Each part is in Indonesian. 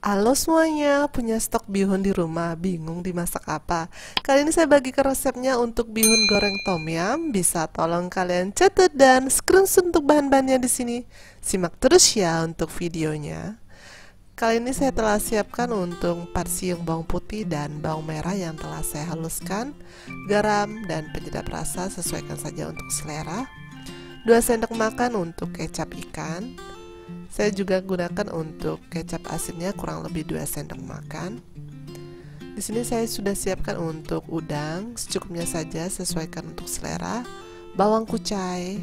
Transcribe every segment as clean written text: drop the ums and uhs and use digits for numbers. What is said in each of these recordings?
Halo semuanya, punya stok bihun di rumah, bingung dimasak apa? Kali ini saya bagikan resepnya untuk bihun goreng tom yum. Bisa tolong kalian catat dan screenshot untuk bahan-bahannya di sini. Simak terus ya untuk videonya. Kali ini saya telah siapkan untuk 4 siung bawang putih dan bawang merah yang telah saya haluskan, garam dan penyedap rasa sesuaikan saja untuk selera, 2 sendok makan untuk kecap ikan. Saya juga gunakan untuk kecap asinnya kurang lebih 2 sendok makan. Di sini saya sudah siapkan untuk udang, secukupnya saja sesuaikan untuk selera, bawang kucai.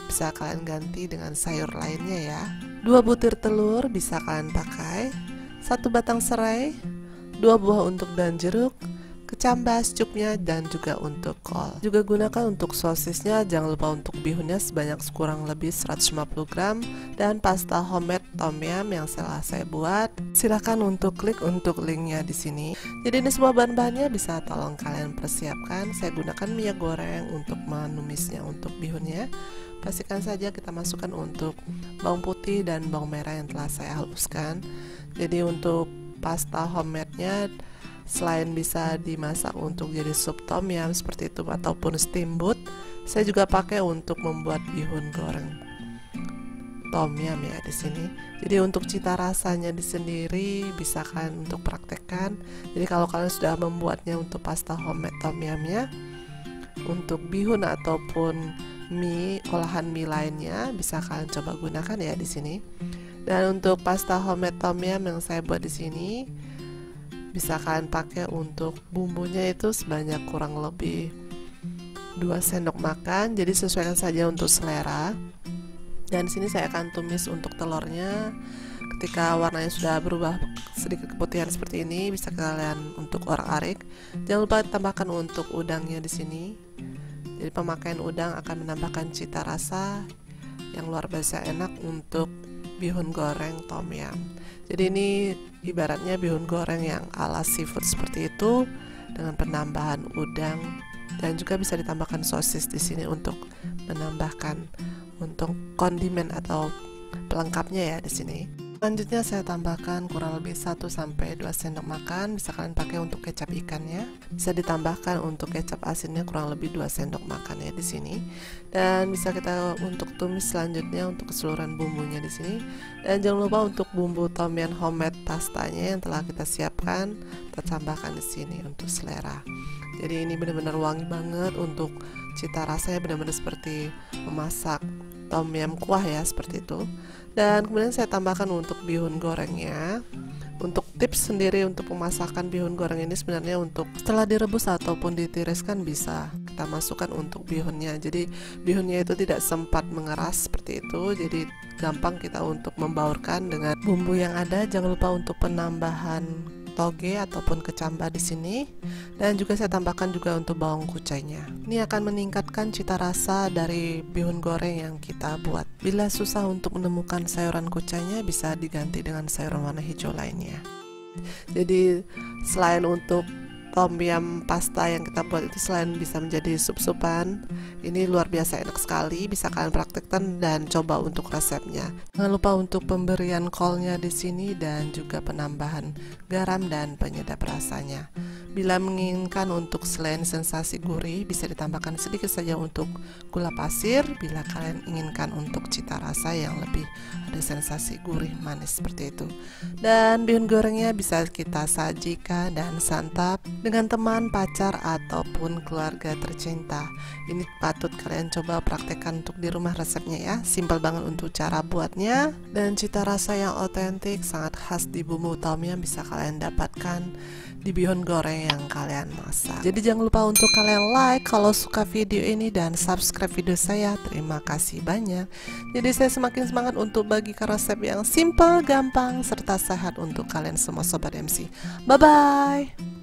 Bisa kalian ganti dengan sayur lainnya ya. 2 butir telur bisa kalian pakai, 1 batang serai, 2 buah untuk daun jeruk, kecambah secukupnya, dan juga untuk kol. Juga gunakan untuk sosisnya, jangan lupa untuk bihunnya sebanyak kurang lebih 150 gram dan pasta homemade tom yum yang telah saya buat. Silahkan untuk klik untuk linknya di sini. Jadi ini semua bahan-bahannya bisa tolong kalian persiapkan. Saya gunakan minyak goreng untuk menumisnya untuk bihunnya. Pastikan saja kita masukkan untuk bawang putih dan bawang merah yang telah saya haluskan. Jadi untuk pasta homemade-nya selain bisa dimasak untuk jadi sup tom yum seperti itu ataupun steamboat, saya juga pakai untuk membuat bihun goreng tom yum ya di sini. Jadi untuk cita rasanya di sendiri bisa kalian untuk praktekkan. Jadi kalau kalian sudah membuatnya untuk pasta homemade tom yumnya, untuk bihun ataupun mie olahan mie lainnya bisa kalian coba gunakan ya di sini. Dan untuk pasta homemade tom yum yang saya buat di sini bisa kalian pakai untuk bumbunya itu sebanyak kurang lebih 2 sendok makan. Jadi sesuaikan saja untuk selera. Dan sini saya akan tumis untuk telurnya. Ketika warnanya sudah berubah sedikit keputihan seperti ini, bisa kalian untuk orak-arik. Jangan lupa tambahkan untuk udangnya di sini. Jadi pemakaian udang akan menambahkan cita rasa yang luar biasa enak untuk bihun goreng tom yum. Jadi ini ibaratnya bihun goreng yang ala seafood seperti itu dengan penambahan udang, dan juga bisa ditambahkan sosis di sini untuk menambahkan untuk kondimen atau pelengkapnya ya di sini. Selanjutnya saya tambahkan kurang lebih 1-2 sendok makan, bisa kalian pakai untuk kecap ikannya. Bisa ditambahkan untuk kecap asinnya kurang lebih 2 sendok makan ya di sini. Dan bisa kita untuk tumis selanjutnya untuk keseluruhan bumbunya di sini. Dan jangan lupa untuk bumbu tom yum homemade pastanya yang telah kita siapkan, kita tambahkan di sini untuk selera. Jadi ini benar-benar wangi banget, untuk cita rasanya benar-benar seperti memasak tom yum kuah ya seperti itu. Dan kemudian saya tambahkan untuk bihun gorengnya. Untuk tips sendiri untuk pemasakan bihun goreng ini sebenarnya untuk setelah direbus ataupun ditiriskan bisa kita masukkan untuk bihunnya. Jadi bihunnya itu tidak sempat mengeras seperti itu. Jadi gampang kita untuk membaurkan dengan bumbu yang ada. Jangan lupa untuk penambahan toge ataupun kecambah di sini, dan juga saya tambahkan juga untuk bawang kucainya. Ini akan meningkatkan cita rasa dari bihun goreng yang kita buat. Bila susah untuk menemukan sayuran kucainya, bisa diganti dengan sayuran warna hijau lainnya. Jadi selain untuk tom yum pasta yang kita buat itu, selain bisa menjadi sup-supan, ini luar biasa enak sekali. Bisa kalian praktekkan dan coba untuk resepnya. Jangan lupa untuk pemberian kolnya di sini dan juga penambahan garam dan penyedap rasanya. Bila menginginkan untuk selain sensasi gurih, bisa ditambahkan sedikit saja untuk gula pasir. Bila kalian inginkan untuk cita rasa yang lebih ada sensasi gurih manis seperti itu. Dan bihun gorengnya bisa kita sajikan dan santap dengan teman, pacar, ataupun keluarga tercinta. Ini patut kalian coba praktekkan untuk di rumah resepnya ya. Simpel banget untuk cara buatnya, dan cita rasa yang otentik sangat khas di bumbu tom yum bisa kalian dapatkan di bihun goreng yang kalian masak. Jadi jangan lupa untuk kalian like kalau suka video ini dan subscribe video saya. Terima kasih banyak. Jadi saya semakin semangat untuk bagikan resep yang simple, gampang, serta sehat untuk kalian semua sobat MC. Bye bye.